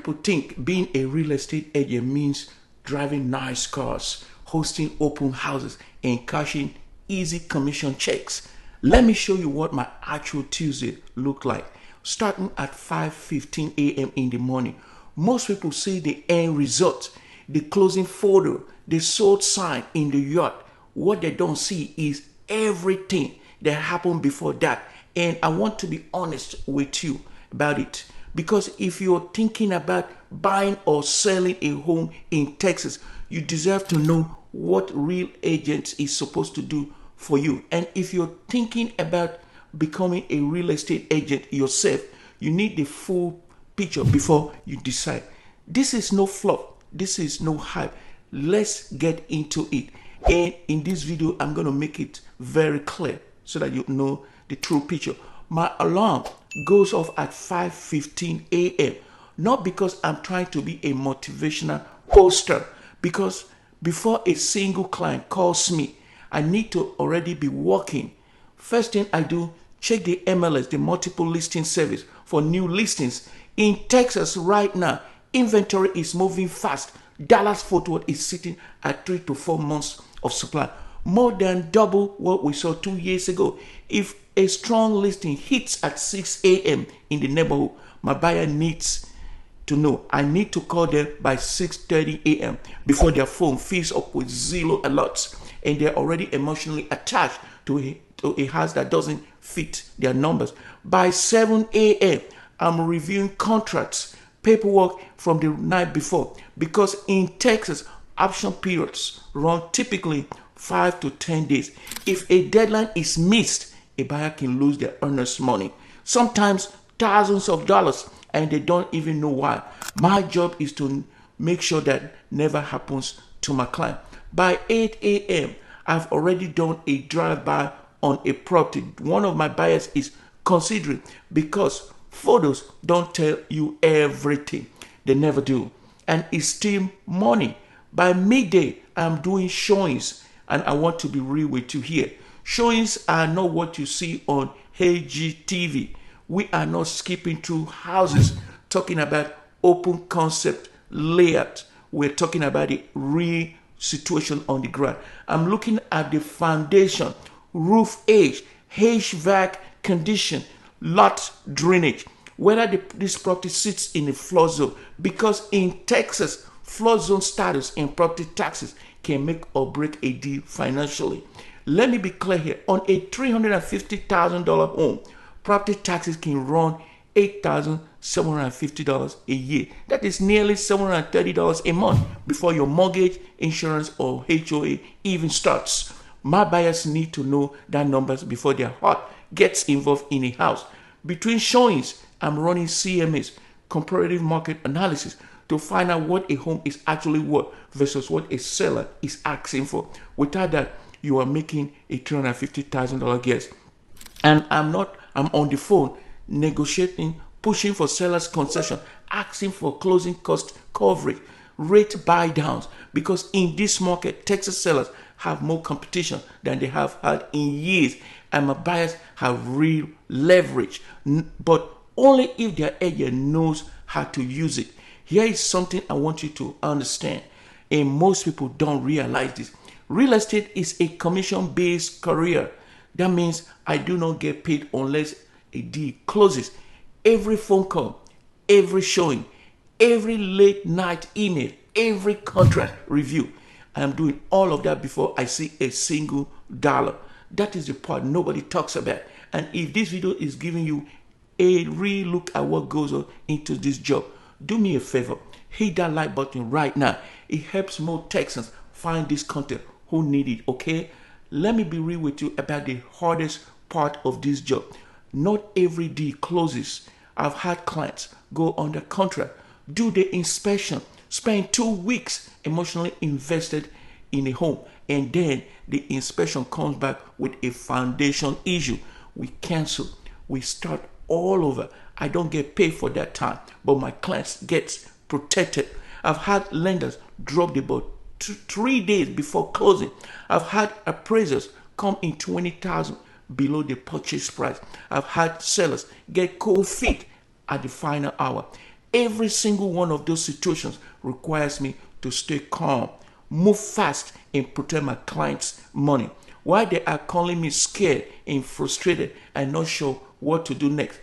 people think being a real estate agent means driving nice cars, hosting open houses, and cashing easy commission checks. Let me show you what my actual Tuesday looked like. Starting at 5:15 a.m. in the morning, most people see the end result, the closing photo, the sold sign in the yard. What they don't see is everything that happened before that. And I want to be honest with you about it. Because if you're thinking about buying or selling a home in Texas, you deserve to know what real agent is supposed to do for you. And if you're thinking about becoming a real estate agent yourself, you need the full picture before you decide. This is no fluff. This is no hype. Let's get into it. And in this video, I'm going to make it very clear so that you know the true picture. My alarm goes off at 5:15 a.m. Not because I'm trying to be a motivational poster, because before a single client calls me, I need to already be working. First thing I do, check the MLS, the multiple listing service, for new listings. In Texas right now, inventory is moving fast. Dallas Fort Worth is sitting at 3 to 4 months of supply, more than double what we saw 2 years ago. If a strong listing hits at 6 a.m. in the neighborhood, my buyer needs to know. I need to call them by 6:30 a.m. before their phone fills up with zero alerts and they're already emotionally attached to a house that doesn't fit their numbers. By 7 a.m., I'm reviewing contracts, paperwork from the night before, because in Texas, option periods run typically 5 to 10 days. If a deadline is missed, a buyer can lose their earnest money, sometimes thousands of dollars, and they don't even know why. My job is to make sure that never happens to my client. By 8 a.m., I've already done a drive-by on a property one of my buyers is considering, because photos don't tell you everything. They never do. And it's still morning. By midday, I'm doing showings, and I want to be real with you here. Showings are not what you see on HGTV. We are not skipping through houses talking about open concept layout. We're talking about the real situation on the ground. I'm looking at the foundation, roof age, HVAC condition, lot drainage, whether this property sits in a flood zone. Because in Texas, flood zone status and property taxes can make or break a deal financially. Let me be clear here. On a $350,000 home, property taxes can run $8,750 a year. That is nearly $730 a month before your mortgage, insurance, or HOA even starts. My buyers need to know that numbers before their heart gets involved in a house. Between showings, I'm running CMAs, comparative market analysis, to find out what a home is actually worth versus what a seller is asking for. Without that, you are making a $350,000 guess. And I'm on the phone negotiating, pushing for sellers' concession, asking for closing cost coverage, rate buy downs, because in this market, Texas sellers have more competition than they have had in years, and my buyers have real leverage, but only if their agent knows how to use it. Here is something I want you to understand, and most people don't realize this. Real estate is a commission-based career. That means I do not get paid unless a deal closes. Every phone call, every showing, every late night email, every contract review, I am doing all of that before I see a single dollar. That is the part nobody talks about. And if this video is giving you a real look at what goes on into this job, do me a favor, hit that like button right now. It helps more Texans find this content who need it, okay? Let me be real with you about the hardest part of this job. Not every deal closes. I've had clients go under contract, do the inspection, spend 2 weeks emotionally invested in a home, and then the inspection comes back with a foundation issue. We cancel. We start all over. I don't get paid for that time, but my clients get protected. I've had lenders drop the ball 3 days before closing. I've had appraisers come in $20,000 below the purchase price. I've had sellers get cold feet at the final hour. Every single one of those situations requires me to stay calm, move fast, and protect my clients' money. While they are calling me scared and frustrated and not sure what to do next,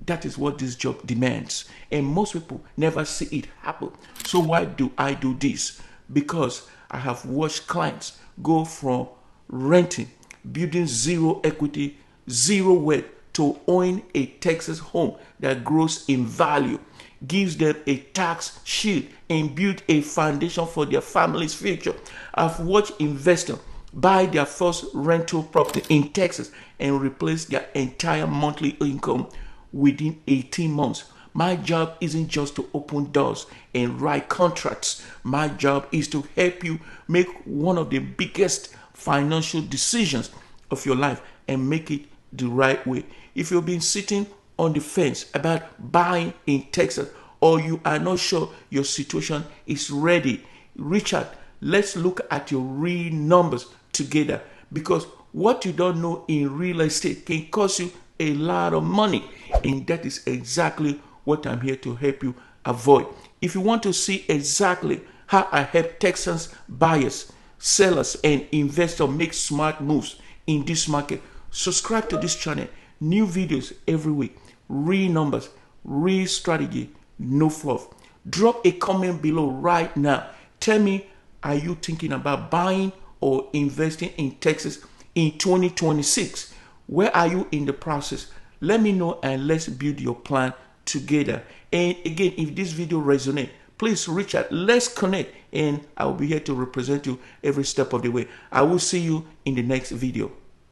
that is what this job demands. And most people never see it happen. So why do I do this? Because I have watched clients go from renting, building zero equity, zero wealth, to owning a Texas home that grows in value, gives them a tax shield, and build a foundation for their family's future. I've watched investors buy their first rental property in Texas and replace their entire monthly income within 18 months. My job isn't just to open doors and write contracts. My job is to help you make one of the biggest financial decisions of your life and make it the right way. If you've been sitting on the fence about buying in Texas, or you are not sure your situation is ready, Richard, let's look at your real numbers together, because what you don't know in real estate can cost you a lot of money, and that is exactly what I'm here to help you avoid. If you want to see exactly how I help Texans buyers, sellers, and investors make smart moves in this market, subscribe to this channel. New videos every week, real numbers, real strategy, no fluff. Drop a comment below right now. Tell me, are you thinking about buying or investing in Texas in 2026? Where are you in the process? Let me know and let's build your plan together. And again, if this video resonates, please reach out. Let's connect, and I will be here to represent you every step of the way. I will see you in the next video.